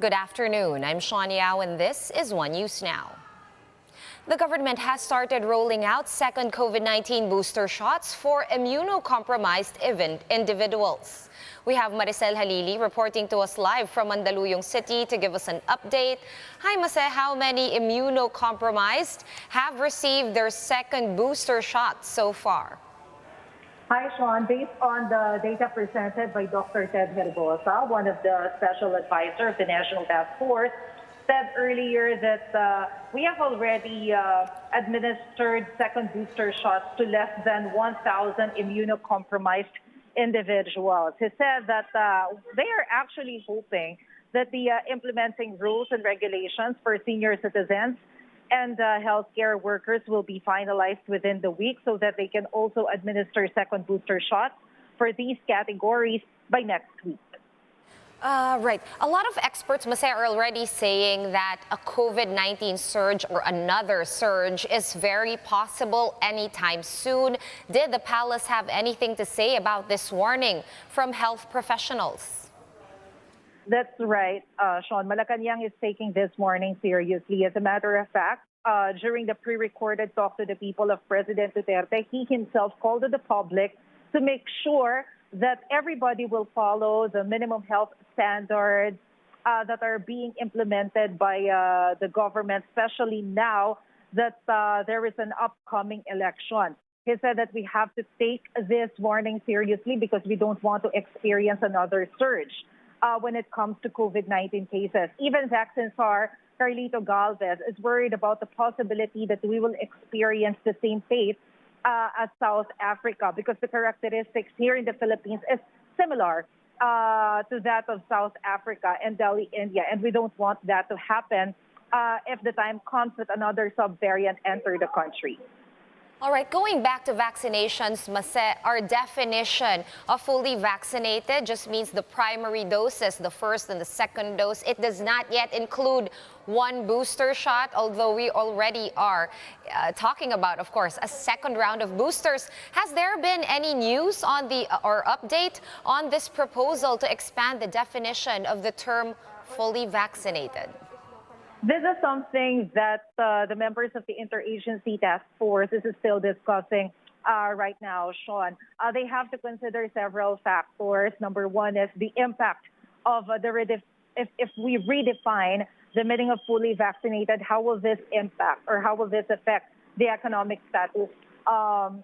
Good afternoon. I'm Sean Yao and this is One News Now. The government has started rolling out second COVID-19 booster shots for immunocompromised individuals. We have Maricel Halili reporting to us live from Mandaluyong City to give us an update. Hi, Mase, how many immunocompromised have received their second booster shot so far? Hi, Sean. Based on the data presented by Dr. Ted Herbosa, one of the special advisors of the National Task Force, said earlier that we have already administered second booster shots to less than 1,000 immunocompromised individuals. He said that they are actually hoping that the implementing rules and regulations for senior citizens and healthcare workers will be finalized within the week so that they can also administer second booster shots for these categories by next week. Right. A lot of experts, Mase, are already saying that a COVID-19 surge or another surge is very possible anytime soon. Did the palace have anything to say about this warning from health professionals? That's right, Sean. Malacanang is taking this warning seriously. As a matter of fact, during the pre-recorded talk to the people of President Duterte, he himself called to the public to make sure that everybody will follow the minimum health standards that are being implemented by the government, especially now that there is an upcoming election. He said that we have to take this warning seriously because we don't want to experience another surge when it comes to COVID-19 cases. Even vaccine czar Carlito Galvez is worried about the possibility that we will experience the same fate as South Africa because the characteristics here in the Philippines is similar to that of South Africa and Delhi, India. And we don't want that to happen if the time comes that another subvariant enter the country. All right, going back to vaccinations, Mase, our definition of fully vaccinated just means the primary doses, the first and the second dose. It does not yet include one booster shot, although we already are talking about, of course, a second round of boosters. Has there been any news on or update on this proposal to expand the definition of the term fully vaccinated? This is something that the members of the interagency task force is still discussing right now, Sean. They have to consider several factors. Number one is the impact of if we redefine the meaning of fully vaccinated, how will this impact or how will this affect the economic status of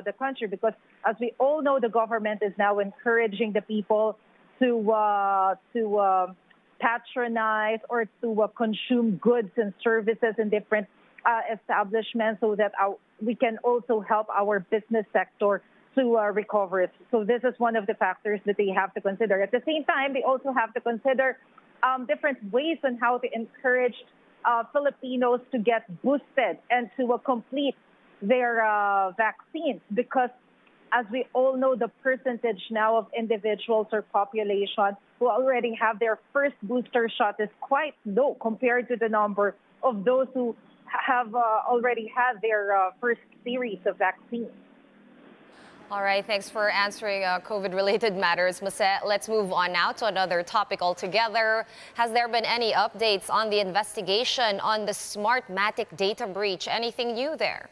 the country? Because as we all know, the government is now encouraging the people to patronize or to consume goods and services in different establishments so that we can also help our business sector to recover. So this is one of the factors that they have to consider. At the same time, they also have to consider different ways on how to encourage Filipinos to get boosted and to complete their vaccines because as we all know, the percentage now of individuals or population who already have their first booster shot is quite low compared to the number of those who have already had their first series of vaccines. All right, thanks for answering COVID-related matters, Mase. Let's move on now to another topic altogether. Has there been any updates on the investigation on the Smartmatic data breach? Anything new there?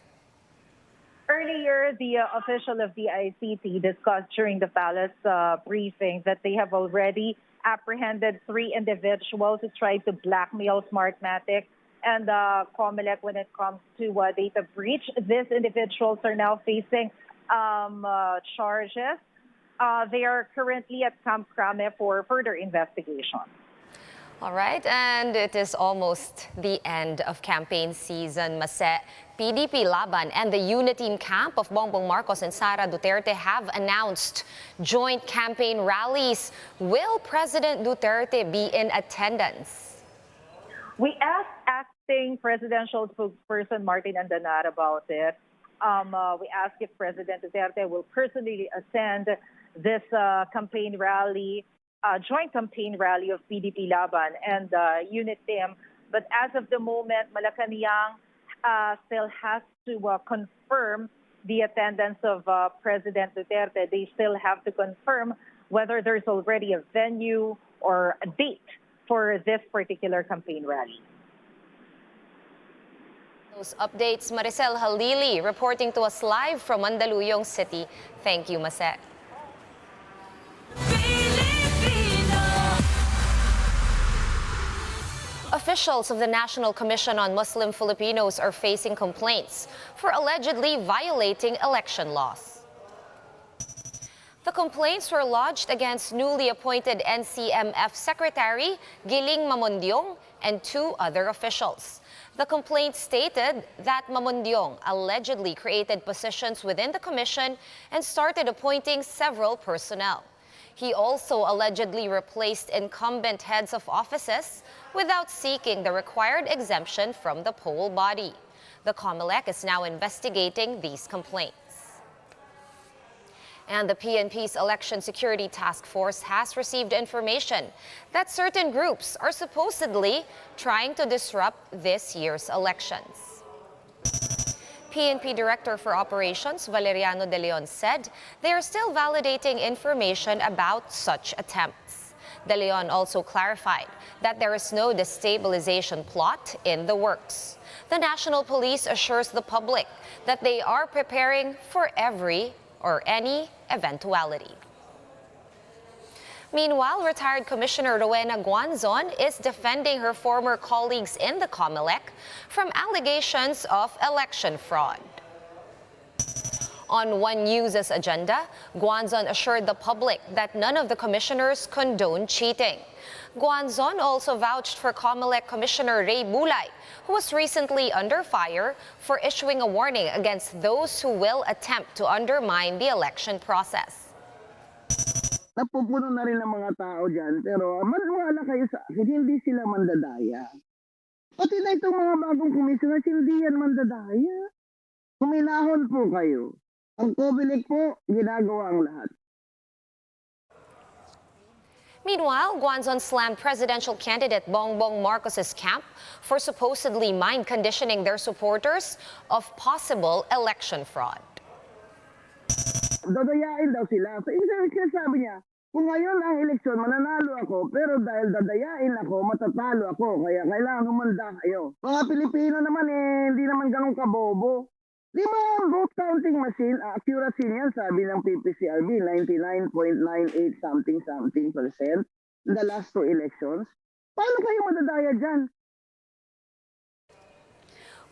Earlier, the official of the ICT discussed during the palace briefing that they have already apprehended 3 individuals who tried to blackmail Smartmatic and Comelec when it comes to data breach. These individuals are now facing charges. They are currently at Camp Crame for further investigation. All right, and it is almost the end of campaign season, Mase. PDP Laban and the Uniteam camp of Bongbong Marcos and Sara Duterte have announced joint campaign rallies. Will President Duterte be in attendance? We asked acting presidential spokesperson Martin Andanar about it. We asked if President Duterte will personally attend this campaign rally, joint campaign rally of PDP Laban and Uniteam. But as of the moment, Malacanang still has to confirm the attendance of President Duterte. They still have to confirm whether there's already a venue or a date for this particular campaign rally. Those updates, Maricel Halili reporting to us live from Mandaluyong City. Thank you, Mase. Officials of the National Commission on Muslim Filipinos are facing complaints for allegedly violating election laws. The complaints were lodged against newly appointed NCMF Secretary Giling Mamondyong and 2 other officials. The complaint stated that Mamondyong allegedly created positions within the commission and started appointing several personnel. He also allegedly replaced incumbent heads of offices without seeking the required exemption from the poll body. The COMELEC is now investigating these complaints. And the PNP's Election Security Task Force has received information that certain groups are supposedly trying to disrupt this year's elections. PNP Director for Operations Valeriano De Leon said they are still validating information about such attempts. De Leon also clarified that there is no destabilization plot in the works. The National Police assures the public that they are preparing for every or any eventuality. Meanwhile, retired Commissioner Rowena GUANZON is defending her former colleagues in the COMELEC from allegations of election fraud. On One News's agenda, GUANZON assured the public that none of the commissioners condone cheating. GUANZON also vouched for COMELEC Commissioner Ray Bulay, who was recently under fire for issuing a warning against those who will attempt to undermine the election process. Napupuno na rin ang mga tao dyan, pero maniwala kayo sa akin, hindi sila mandadaya. Pati na itong mga bagong komisyoner, hindi yan mandadaya. Kuminahon po kayo. Ang COMELEC po, ginagawa ang lahat. Meanwhile, GUANZON slammed presidential candidate Bongbong Marcos's camp for supposedly mind conditioning their supporters of possible election fraud. Dadayain daw sila. So, ibig sabi niya, kung ngayon ang eleksyon, mananalo ako, pero dahil dadayain ako, matatalo ako, kaya kailangan humanda kayo. Mga Pilipino naman hindi naman ganun kabobo. Di ba ang vote counting machine, accuracy niyan, sabi ng PPCRB, 99.98 something percent in the last 2 elections. Paano kayo madadaya dyan?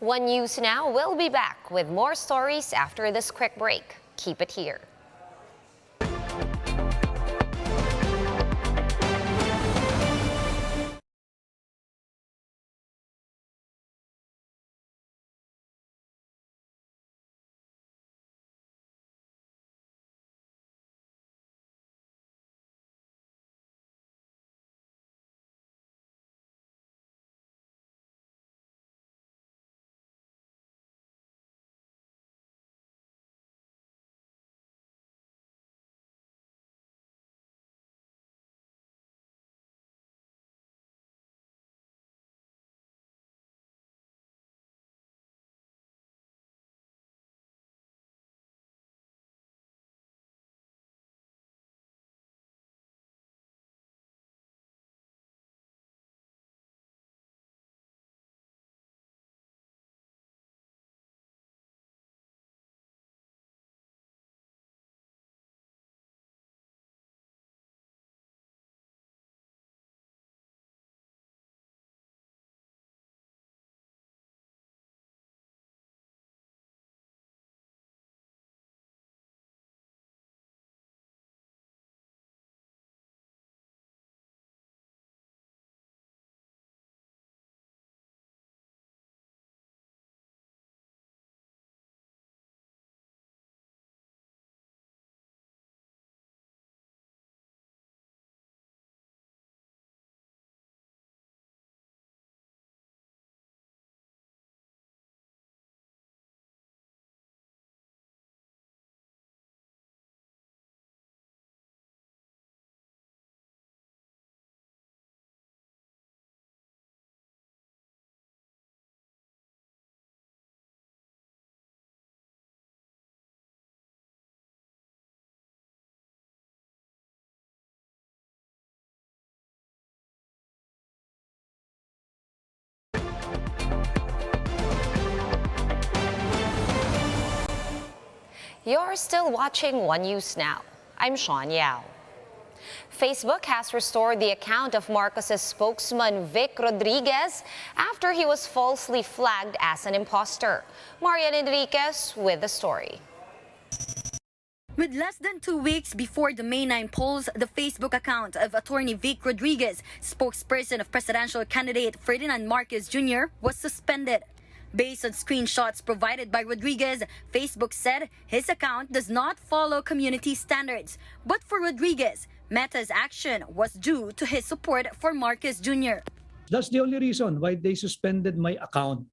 One News Now will be back with more stories after this quick break. Keep it here. You're still watching One News Now. I'm Sean Yao. Facebook has restored the account of Marcos's spokesman Vic Rodriguez after he was falsely flagged as an imposter. Marian Enriquez with the story. With less than 2 weeks before the May 9 polls, the Facebook account of attorney Vic Rodriguez, spokesperson of presidential candidate Ferdinand Marcos Jr., was suspended. Based on screenshots provided by Rodriguez, Facebook said his account does not follow community standards. But for Rodriguez, Meta's action was due to his support for Marcos Jr. That's the only reason why they suspended my account.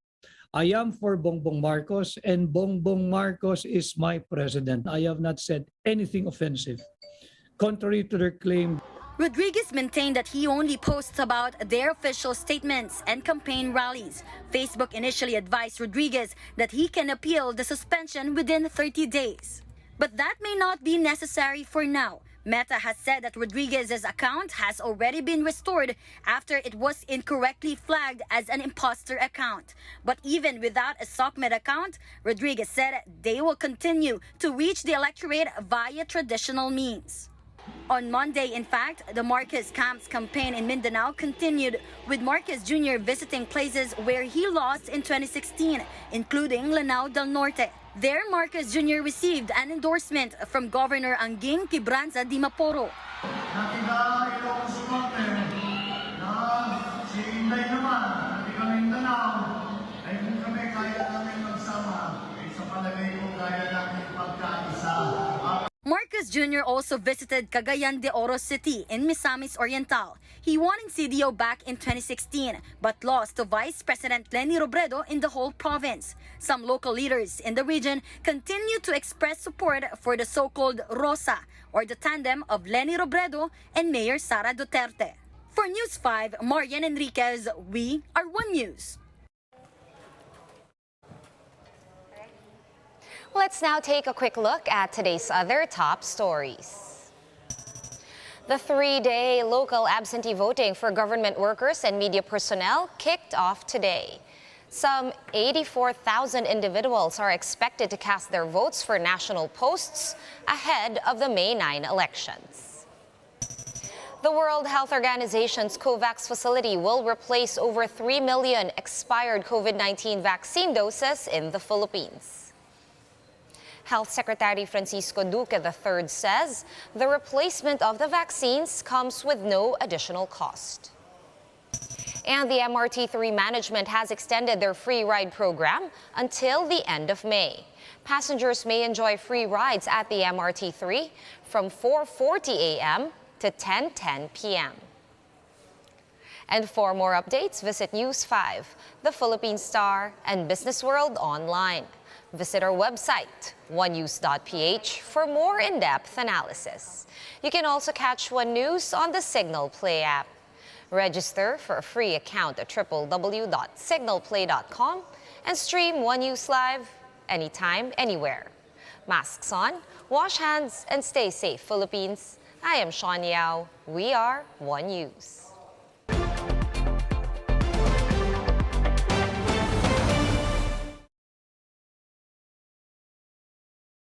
I am for Bongbong Marcos, and Bongbong Marcos is my president. I have not said anything offensive, contrary to their claim. Rodriguez maintained that he only posts about their official statements and campaign rallies. Facebook initially advised Rodriguez that he can appeal the suspension within 30 days. But that may not be necessary for now. Meta has said that Rodriguez's account has already been restored after it was incorrectly flagged as an imposter account. But even without a SOCMED account, Rodriguez said they will continue to reach the electorate via traditional means. On Monday, in fact, the Marcos Camps campaign in Mindanao continued, with Marcos Jr. visiting places where he lost in 2016, including Lanao del Norte. There, Marcos Jr. received an endorsement from Governor Anging Quibranza di Maporo. Marcos Jr. also visited Cagayan de Oro City in Misamis Oriental. He won in CDO back in 2016 but lost to Vice President Leni Robredo in the whole province. Some local leaders in the region continue to express support for the so-called Rosa, or the tandem of Leni Robredo and Mayor Sara Duterte. For News 5, Marian Enriquez, we are One News. Let's now take a quick look at today's other top stories. The 3-day local absentee voting for government workers and media personnel kicked off today. Some 84,000 individuals are expected to cast their votes for national posts ahead of the May 9 elections. The World Health Organization's COVAX facility will replace over 3 million expired COVID-19 vaccine doses in the Philippines. Health Secretary Francisco Duque III says the replacement of the vaccines comes with no additional cost. And the MRT3 management has extended their free ride program until the end of May. Passengers may enjoy free rides at the MRT3 from 4:40 a.m. to 10:10 p.m. And for more updates, visit News 5, The Philippine Star, and Business World online. Visit our website, onenews.ph, for more in-depth analysis. You can also catch One News on the Signal Play app. Register for a free account at www.signalplay.com and stream One News live anytime, anywhere. Masks on, wash hands, and stay safe, Philippines. I am Sean Yao. We are One News.